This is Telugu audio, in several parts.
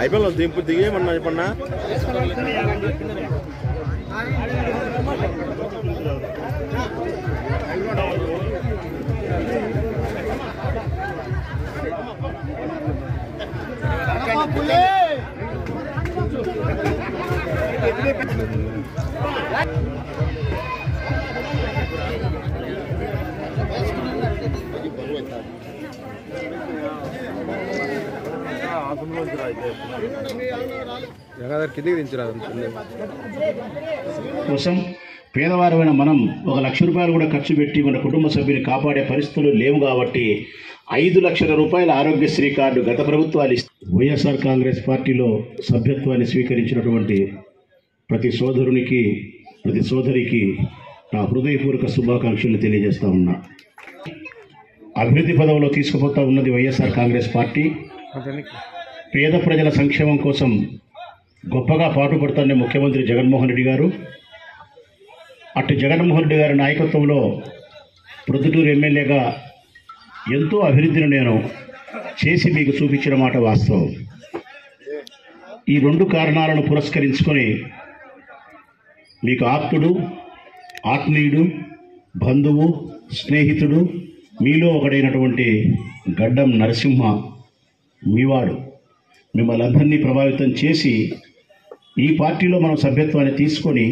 అయిపోయి దింపు దిగేమన్నా చెప్పన్నా కోసం పేదవారమైన మనం 1 లక్ష రూపాయలు కూడా ఖర్చు పెట్టి మన కుటుంబ సభ్యుని కాపాడే పరిస్థితులు లేవు కాబట్టి 5 లక్షల రూపాయల ఆరోగ్యశ్రీ కార్డు గత ప్రభుత్వాలు వైఎస్ఆర్ కాంగ్రెస్ పార్టీలో సభ్యత్వాన్ని స్వీకరించినటువంటి ప్రతి సోదరునికి ప్రతి సోదరికి నా హృదయపూర్వక శుభాకాంక్షలు తెలియజేస్తా ఉన్నా. అభివృద్ధి పదవిలో తీసుకుపోతా ఉన్నది వైఎస్ఆర్ కాంగ్రెస్ పార్టీ. పేద ప్రజల సంక్షేమం కోసం గొప్పగా పాటుపడుతున్న ముఖ్యమంత్రి జగన్మోహన్ రెడ్డి గారు. అటు జగన్మోహన్ రెడ్డి గారి నాయకత్వంలో ప్రొద్దుటూరు ఎమ్మెల్యేగా ఎంతో అభివృద్ధిని నేను చేసి మీకు చూపించిన మాట వాస్తవం. ఈ 2 కారణాలను పురస్కరించుకొని మీకు ఆప్తుడు, ఆత్మీయుడు, బంధువు, స్నేహితుడు, మీలో ఒకడైనటువంటి గడ్డం నరసింహ మీవాడు మిమ్మల్ని అందరినీ ప్రభావితం చేసి ఈ పార్టీలో మనం సభ్యత్వాన్ని తీసుకొని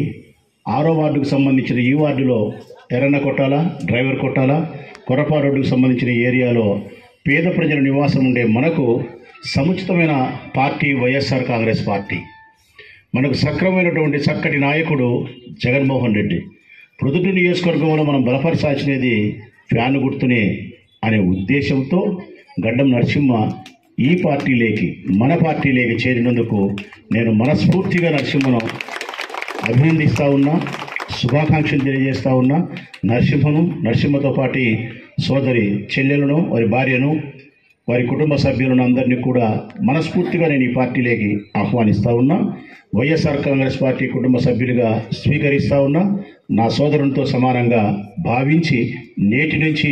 6వ వార్డుకు సంబంధించిన ఈ వార్డులో ఎర్రన్న కొట్టాల, డ్రైవర్ కొట్టాల, కొరపా రోడ్డుకు సంబంధించిన ఏరియాలో పేద ప్రజల నివాసం ఉండే మనకు సముచితమైన పార్టీ వైఎస్ఆర్ కాంగ్రెస్ పార్టీ. మనకు సక్రమైనటువంటి చక్కటి నాయకుడు జగన్మోహన్ రెడ్డి. ప్రొద్దుటూరు నియోజకవర్గంలో మనం బలపరచాల్సినది ఫ్యాన్ గుర్తునే అనే ఉద్దేశంతో గడ్డం నరసింహ ఈ పార్టీలోకి మన పార్టీలోకి చేరినందుకు నేను మనస్ఫూర్తిగా నరసింహను అభినందిస్తూ ఉన్నా, శుభాకాంక్షలు తెలియజేస్తూ ఉన్నా. నరసింహతో పాటు సోదరి చెల్లెలను, వారి భార్యను, వారి కుటుంబ సభ్యులను అందరినీ కూడా మనస్ఫూర్తిగా నేను ఈ పార్టీలోకి ఆహ్వానిస్తూ ఉన్నా. వైఎస్ఆర్ కాంగ్రెస్ పార్టీ కుటుంబ సభ్యులుగా స్వీకరిస్తూ ఉన్నా. నా సోదరునితో సమానంగా భావించి నేటి నుంచి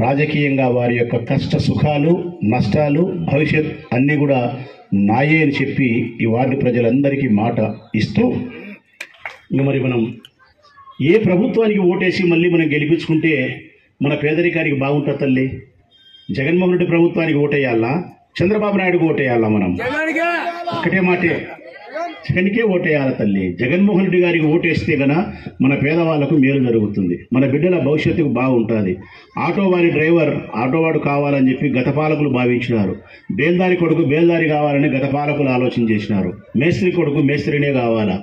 రాజకీయంగా వారి యొక్క కష్ట సుఖాలు, నష్టాలు, భవిష్యత్ అన్నీ కూడా నాయే అని చెప్పి ఈ వార్డు ప్రజలందరికీ మాట ఇస్తూ, ఇంకా మరి మనం ఏ ప్రభుత్వానికి ఓటేసి మళ్ళీ మనం గెలిపించుకుంటే మన పేదరికానికి బాగుంటుంది తల్లి? జగన్మోహన్ రెడ్డి ప్రభుత్వానికి ఓటేయాలా, చంద్రబాబు నాయుడుకి ఓటేయాలా? మనం ఒక్కటే మాటే, జగన్కే ఓటేయాలి తల్లి. జగన్మోహన్ రెడ్డి గారికి ఓటేస్తే గన మన పేదవాళ్లకు మేలు జరుగుతుంది, మన బిడ్డల భవిష్యత్తుకు బాగుంటుంది. ఆటోవాడి డ్రైవర్ ఆటోవాడు కావాలని చెప్పి గత పాలకులు భావించినారు. బేల్దారి కొడుకు బేల్దారి కావాలని గత పాలకులు ఆలోచన చేసినారు. మేస్త్రి కొడుకు మేస్త్రినే కావాలా,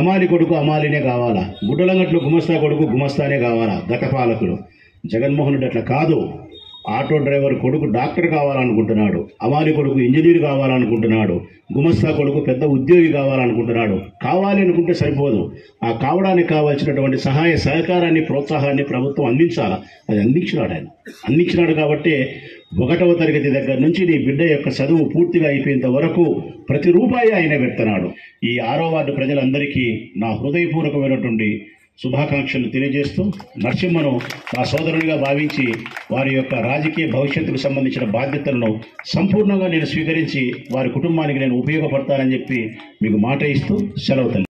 అమాలి కొడుకు అమాలినే కావాలా, గుడ్డలంగట్లు గుమస్తా కొడుకు గుమస్తానే కావాలా గత పాలకులు. జగన్మోహన్ రెడ్డి అట్లా కాదు. ఆటో డ్రైవర్ కొడుకు డాక్టర్ కావాలనుకుంటున్నాడు, అమాలి కొడుకు ఇంజనీర్ కావాలనుకుంటున్నాడు, గుమస్తా కొడుకు పెద్ద ఉద్యోగి కావాలనుకుంటున్నాడు. కావాలి అనుకుంటే సరిపోదు, ఆ కావడానికి కావాల్సినటువంటి సహాయ సహకారాన్ని, ప్రోత్సాహాన్ని ప్రభుత్వం అందించాలి. అది అందించినాడు ఆయన. అందించినాడు కాబట్టి 1వ తరగతి దగ్గర నుంచి నీ బిడ్డ యొక్క చదువు పూర్తిగా అయిపోయేంత వరకు ప్రతి రూపాయి ఆయన పెడుతున్నాడు. ఈ 6వ వార్డు ప్రజలందరికీ నా హృదయపూర్వకమైనటువంటి శుభాకాంక్షలు తెలియజేస్తూ నరసింహను నా సోదరునిగా భావించి వారి యొక్క రాజకీయ భవిష్యత్తుకు సంబంధించిన బాధ్యతలను సంపూర్ణంగా నేను స్వీకరించి వారి కుటుంబానికి నేను ఉపయోగపడతానని చెప్పి మీకు మాట ఇస్తూ సెలవు.